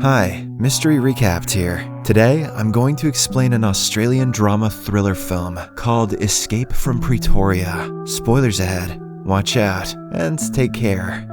Hi, Mystery Recapped here. Today, I'm going to explain an Australian drama thriller film called Escape from Pretoria. Spoilers ahead, watch out, and take care.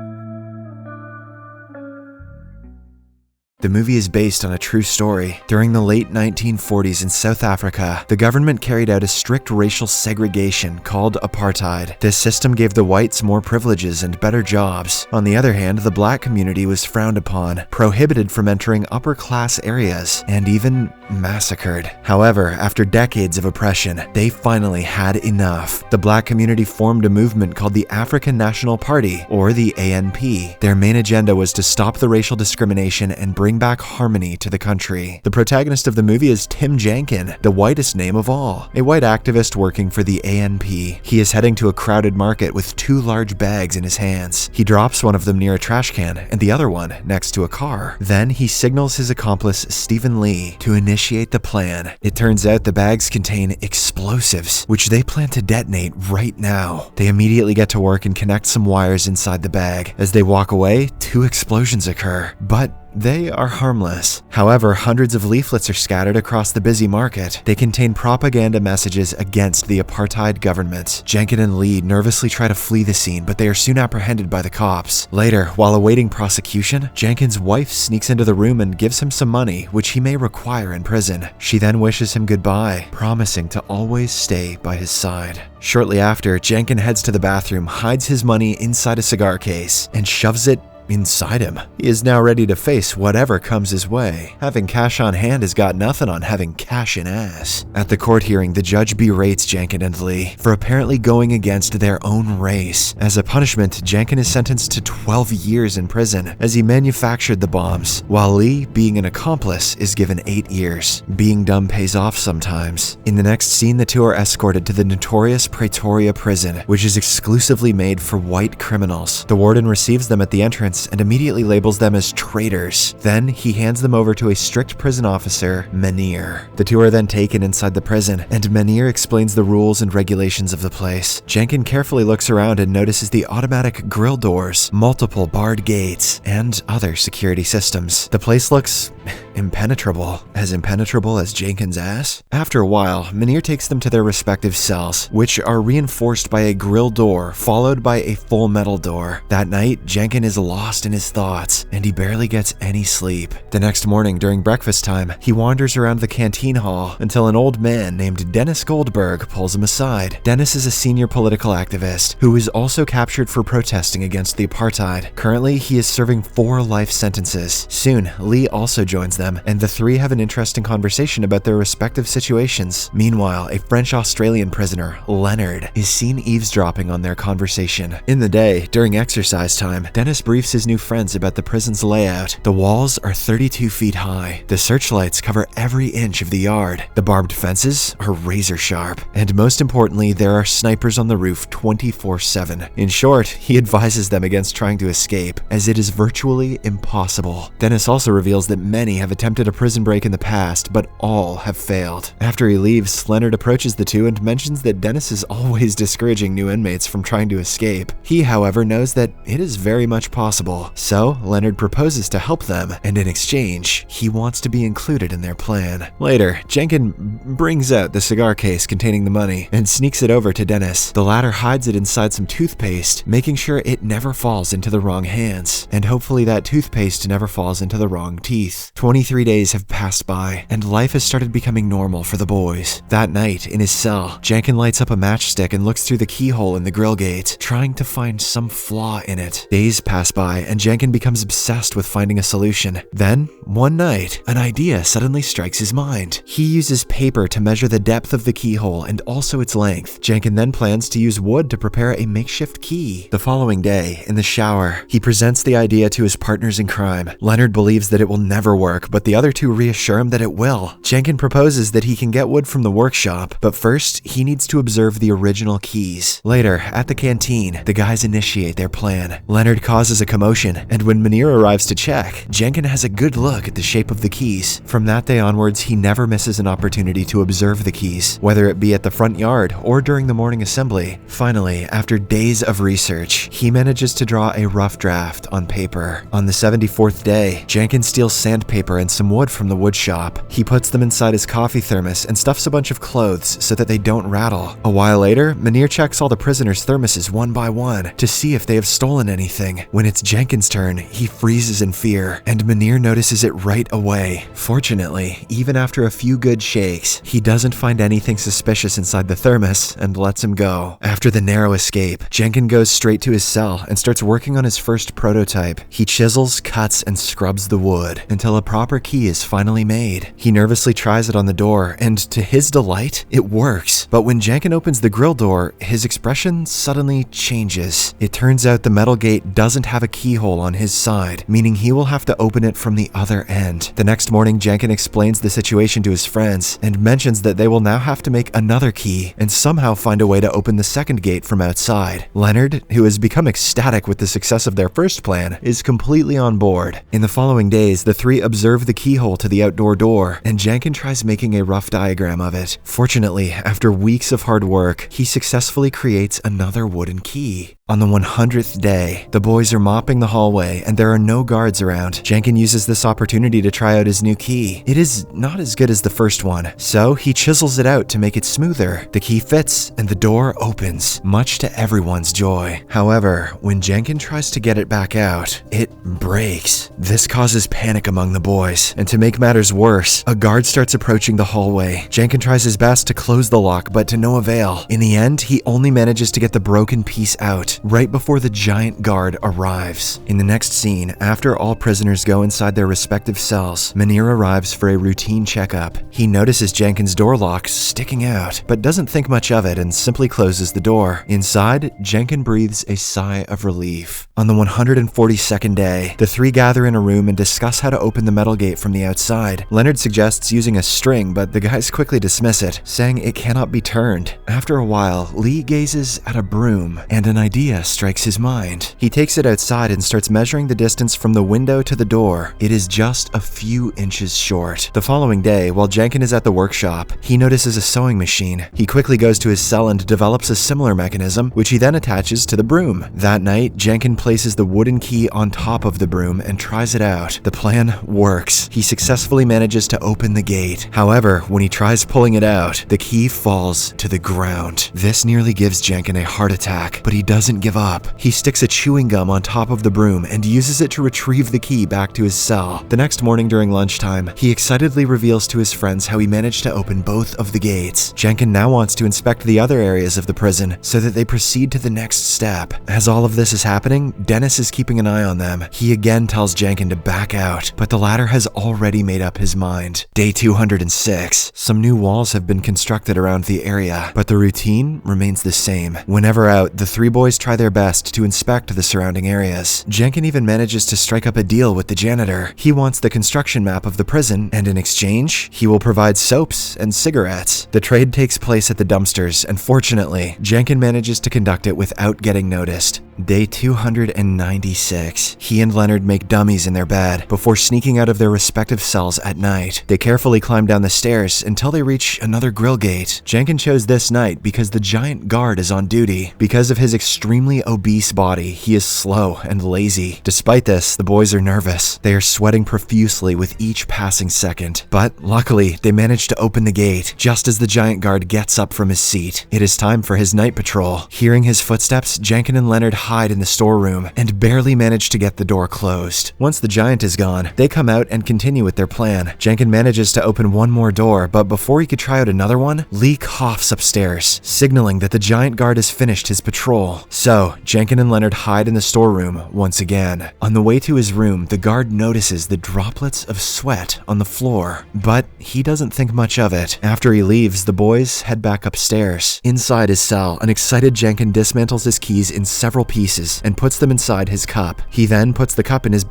The movie is based on a true story. During the late 1940s in South Africa, the government carried out a strict racial segregation called apartheid. This system gave the whites more privileges and better jobs. On the other hand, the black community was frowned upon, prohibited from entering upper-class areas, and even massacred. However, after decades of oppression, they finally had enough. The black community formed a movement called the African National Party, or the ANP. Their main agenda was to stop the racial discrimination and bring back harmony to the country. The protagonist of the movie is Tim Jenkin, the whitest name of all, a white activist working for the ANP. He is heading to a crowded market with two large bags in his hands. He drops one of them near a trash can and the other one next to a car. Then he signals his accomplice Stephen Lee to initiate the plan. It turns out the bags contain explosives, which they plan to detonate right now. They immediately get to work and connect some wires inside the bag. As they walk away, two explosions occur, but they are harmless. However, hundreds of leaflets are scattered across the busy market. They contain propaganda messages against the apartheid government. Jenkin and Lee nervously try to flee the scene, but they are soon apprehended by the cops. Later, while awaiting prosecution, Jenkin's wife sneaks into the room and gives him some money, which he may require in prison. She then wishes him goodbye, promising to always stay by his side. Shortly after, Jenkin heads to the bathroom, hides his money inside a cigar case, and shoves it inside him. He is now ready to face whatever comes his way. Having cash on hand has got nothing on having cash in ass. At the court hearing, the judge berates Jenkin and Lee for apparently going against their own race. As a punishment, Jenkin is sentenced to 12 years in prison as he manufactured the bombs, while Lee, being an accomplice, is given 8 years. Being dumb pays off sometimes. In the next scene, the two are escorted to the notorious Pretoria prison, which is exclusively made for white criminals. The warden receives them at the entrance and immediately labels them as traitors. Then he hands them over to a strict prison officer, Meneer. The two are then taken inside the prison, and Meneer explains the rules and regulations of the place. Jenkin carefully looks around and notices the automatic grill doors, multiple barred gates, and other security systems. The place looks impenetrable as Jenkin's ass. After a while, Meneer takes them to their respective cells, which are reinforced by a grill door followed by a full metal door. That night, Jenkin is lost in his thoughts, and he barely gets any sleep. The next morning, during breakfast time, he wanders around the canteen hall until an old man named Dennis Goldberg pulls him aside. Dennis is a senior political activist who is also captured for protesting against the apartheid. Currently, he is serving 4 life sentences. Soon, Lee also joins them, and the three have an interesting conversation about their respective situations. Meanwhile, a French-Australian prisoner, Leonard, is seen eavesdropping on their conversation. In the day, during exercise time, Dennis briefs his new friends about the prison's layout. The walls are 32 feet high. The searchlights cover every inch of the yard. The barbed fences are razor sharp. And most importantly, there are snipers on the roof 24/7. In short, he advises them against trying to escape, as it is virtually impossible. Dennis also reveals that many have attempted a prison break in the past, but all have failed. After he leaves, Leonard approaches the two and mentions that Dennis is always discouraging new inmates from trying to escape. He, however, knows that it is very much possible. So, Leonard proposes to help them, and in exchange, he wants to be included in their plan. Later, Jenkin brings out the cigar case containing the money and sneaks it over to Dennis. The latter hides it inside some toothpaste, making sure it never falls into the wrong hands, and hopefully that toothpaste never falls into the wrong teeth. 23 days have passed by, and life has started becoming normal for the boys. That night, in his cell, Jenkin lights up a matchstick and looks through the keyhole in the grill gate, trying to find some flaw in it. Days pass by, and Jenkin becomes obsessed with finding a solution. Then, one night, an idea suddenly strikes his mind. He uses paper to measure the depth of the keyhole and also its length. Jenkin then plans to use wood to prepare a makeshift key. The following day, in the shower, he presents the idea to his partners in crime. Leonard believes that it will never work, work, but the other two reassure him that it will. Jenkin proposes that he can get wood from the workshop, but first, he needs to observe the original keys. Later, at the canteen, the guys initiate their plan. Leonard causes a commotion, and when Munir arrives to check, Jenkin has a good look at the shape of the keys. From that day onwards, he never misses an opportunity to observe the keys, whether it be at the front yard or during the morning assembly. Finally, after days of research, he manages to draw a rough draft on paper. On the 74th day, Jenkin steals sandpaper and some wood from the wood shop. He puts them inside his coffee thermos and stuffs a bunch of clothes so that they don't rattle. A while later, Munir checks all the prisoners' thermoses one by one to see if they have stolen anything. When it's Jenkin's turn, he freezes in fear, and Munir notices it right away. Fortunately, even after a few good shakes, he doesn't find anything suspicious inside the thermos and lets him go. After the narrow escape, Jenkin goes straight to his cell and starts working on his first prototype. He chisels, cuts, and scrubs the wood until a proper key is finally made. He nervously tries it on the door, and to his delight, it works. But when Jenkin opens the grill door, his expression suddenly changes. It turns out the metal gate doesn't have a keyhole on his side, meaning he will have to open it from the other end. The next morning, Jenkin explains the situation to his friends and mentions that they will now have to make another key and somehow find a way to open the second gate from outside. Leonard, who has become ecstatic with the success of their first plan, is completely on board. In the following days, the three observe the keyhole to the outdoor door, and Jenkin tries making a rough diagram of it. Fortunately, after weeks of hard work, he successfully creates another wooden key. On the 100th day, the boys are mopping the hallway and there are no guards around. Jenkin uses this opportunity to try out his new key. It is not as good as the first one, so he chisels it out to make it smoother. The key fits and the door opens, much to everyone's joy. However, when Jenkin tries to get it back out, it breaks. This causes panic among the boys, and to make matters worse, a guard starts approaching the hallway. Jenkin tries his best to close the lock, but to no avail. In the end, he only manages to get the broken piece out right before the giant guard arrives. In the next scene, after all prisoners go inside their respective cells, Munir arrives for a routine checkup. He notices Jenkin's door lock sticking out, but doesn't think much of it and simply closes the door. Inside, Jenkin breathes a sigh of relief. On the 142nd day, the three gather in a room and discuss how to open the metal gate from the outside. Leonard suggests using a string, but the guys quickly dismiss it, saying it cannot be turned. After a while, Lee gazes at a broom, and an idea strikes his mind. He takes it outside and starts measuring the distance from the window to the door. It is just a few inches short. The following day, while Jenkin is at the workshop, he notices a sewing machine. He quickly goes to his cell and develops a similar mechanism, which he then attaches to the broom. That night, Jenkin places the wooden key on top of the broom and tries it out. The plan works. He successfully manages to open the gate. However, when he tries pulling it out, the key falls to the ground. This nearly gives Jenkin a heart attack, but he doesn't give up. He sticks a chewing gum on top of the broom and uses it to retrieve the key back to his cell. The next morning during lunchtime, he excitedly reveals to his friends how he managed to open both of the gates. Jenkin now wants to inspect the other areas of the prison so that they proceed to the next step. As all of this is happening, Dennis is keeping an eye on them. He again tells Jenkin to back out, but the latter has already made up his mind. Day 206. Some new walls have been constructed around the area, but the routine remains the same. Whenever out, the three boys try their best to inspect the surrounding areas. Jenkin even manages to strike up a deal with the janitor. He wants the construction map of the prison, and in exchange, he will provide soaps and cigarettes. The trade takes place at the dumpsters, and fortunately, Jenkin manages to conduct it without getting noticed. Day 296. He and Leonard make dummies in their bed before sneaking out of their respective cells at night. They carefully climb down the stairs until they reach another grill gate. Jenkin chose this night because the giant guard is on duty. Because of his extremely obese body, he is slow and lazy. Despite this, the boys are nervous. They are sweating profusely with each passing second. But luckily, they manage to open the gate just as the giant guard gets up from his seat. It is time for his night patrol. Hearing his footsteps, Jenkin and Leonard hide in the storeroom and barely manage to get the door closed. Once the giant is gone, they come out and continue with their plan. Jenkin manages to open one more door, but before he could try out another one, Lee coughs upstairs, signaling that the giant guard has finished his patrol. So, Jenkin and Leonard hide in the storeroom once again. On the way to his room, the guard notices the droplets of sweat on the floor, but he doesn't think much of it. After he leaves, the boys head back upstairs. Inside his cell, an excited Jenkin dismantles his keys in several pieces and puts them inside his cup. He then puts the cup in his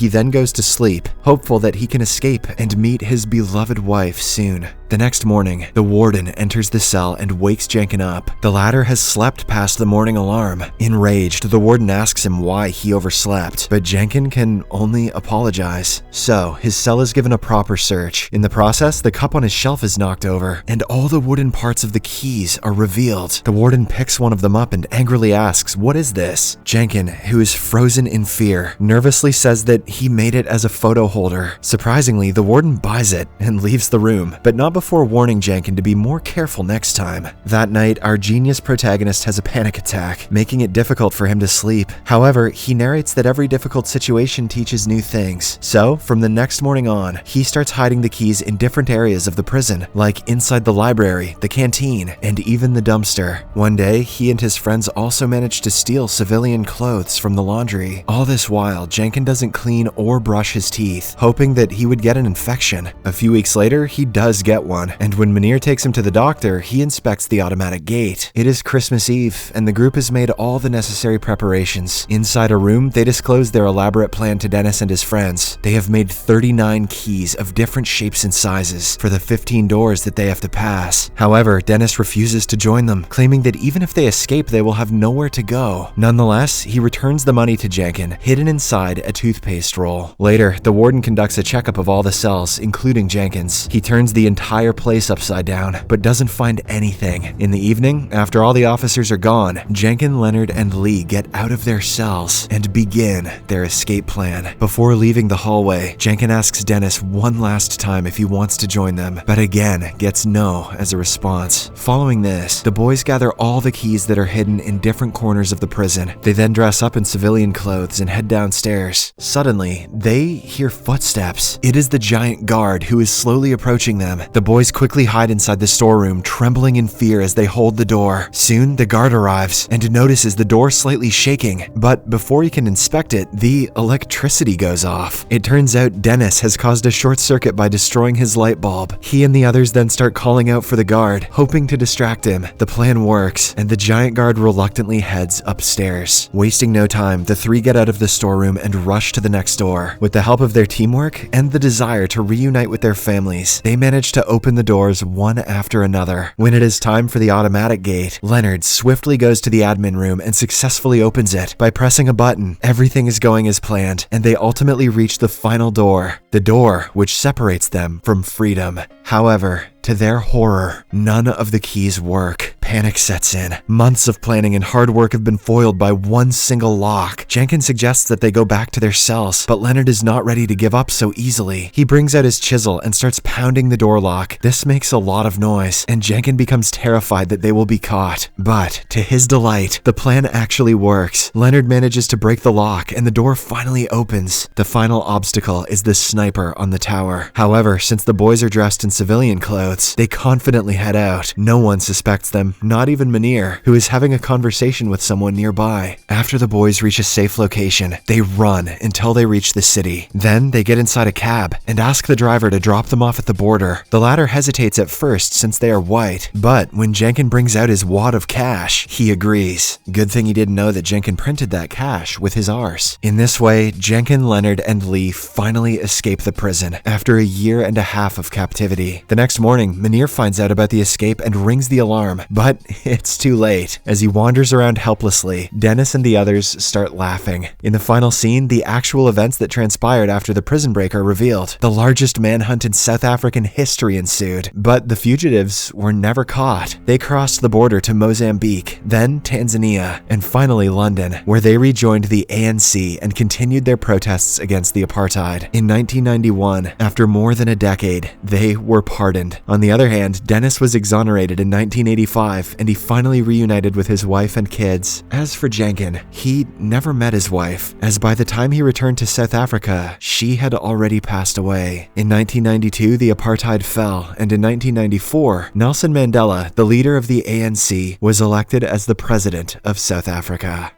he then goes to sleep, hopeful that he can escape and meet his beloved wife soon. The next morning, the warden enters the cell and wakes Jenkin up. The latter has slept past the morning alarm. Enraged, the warden asks him why he overslept, but Jenkin can only apologize. So, his cell is given a proper search. In the process, the cup on his shelf is knocked over, and all the wooden parts of the keys are revealed. The warden picks one of them up and angrily asks, "What is this?" Jenkin, who is frozen in fear, nervously says that he made it as a photo holder. Surprisingly, the warden buys it and leaves the room, but not before warning Jenkin to be more careful next time. That night, our genius protagonist has a panic attack, making it difficult for him to sleep. However, he narrates that every difficult situation teaches new things. So, from the next morning on, he starts hiding the keys in different areas of the prison, like inside the library, the canteen, and even the dumpster. One day, he and his friends also managed to steal civilian clothes from the laundry. All this while, Jenkin doesn't clean or brush his teeth, hoping that he would get an infection. A few weeks later, he does get one, and when Munir takes him to the doctor, he inspects the automatic gate. It is Christmas Eve, and the group has made all the necessary preparations. Inside a room, they disclose their elaborate plan to Dennis and his friends. They have made 39 keys of different shapes and sizes for the 15 doors that they have to pass. However, Dennis refuses to join them, claiming that even if they escape, they will have nowhere to go. Nonetheless, he returns the money to Jenkin, hidden inside a toothpaste roll. Later, the warden conducts a checkup of all the cells, including Jenkin's. He turns the entire place upside down, but doesn't find anything. In the evening, after all the officers are gone, Jenkin, Leonard, and Lee get out of their cells and begin their escape plan. Before leaving the hallway, Jenkin asks Dennis one last time if he wants to join them, but again gets no as a response. Following this, the boys gather all the keys that are hidden in different corners of the prison. They then dress up in civilian clothes and head downstairs. Suddenly, they hear footsteps. It is the giant guard who is slowly approaching them. The boys quickly hide inside the storeroom, trembling in fear as they hold the door. Soon, the guard arrives and notices the door slightly shaking, but before he can inspect it, the electricity goes off. It turns out Dennis has caused a short circuit by destroying his light bulb. He and the others then start calling out for the guard, hoping to distract him. The plan works, and the giant guard reluctantly heads upstairs. Wasting no time, the three get out of the storeroom and rush to the next door. With the help of their teamwork and the desire to reunite with their families, they manage to open the doors one after another. When it is time for the automatic gate, Leonard swiftly goes to the admin room and successfully opens it. By pressing a button, everything is going as planned, and they ultimately reach the final door, the door which separates them from freedom. However, to their horror, none of the keys work. Panic sets in. Months of planning and hard work have been foiled by one single lock. Jenkin suggests that they go back to their cells, but Leonard is not ready to give up so easily. He brings out his chisel and starts pounding the door lock. This makes a lot of noise, and Jenkin becomes terrified that they will be caught. But, to his delight, the plan actually works. Leonard manages to break the lock, and the door finally opens. The final obstacle is the sniper on the tower. However, since the boys are dressed in civilian clothes, they confidently head out. No one suspects them, not even Munir, who is having a conversation with someone nearby. After the boys reach a safe location, they run until they reach the city. Then they get inside a cab and ask the driver to drop them off at the border. The latter hesitates at first since they are white, but when Jenkin brings out his wad of cash, he agrees. Good thing he didn't know that Jenkin printed that cash with his arse. In this way, Jenkin, Leonard, and Lee finally escape the prison after a year and a half of captivity. The next morning, Munir finds out about the escape and rings the alarm, but it's too late. As he wanders around helplessly, Dennis and the others start laughing. In the final scene, the actual events that transpired after the prison break are revealed. The largest manhunt in South African history ensued, but the fugitives were never caught. They crossed the border to Mozambique, then Tanzania, and finally London, where they rejoined the ANC and continued their protests against the apartheid. In 1991, after more than a decade, they were pardoned. On the other hand, Dennis was exonerated in 1985, and he finally reunited with his wife and kids. As for Jenkin, he never met his wife, as by the time he returned to South Africa, she had already passed away. In 1992, the apartheid fell, and in 1994, Nelson Mandela, the leader of the ANC, was elected as the president of South Africa.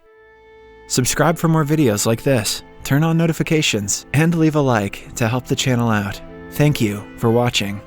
Subscribe for more videos like this, turn on notifications, and leave a like to help the channel out. Thank you for watching.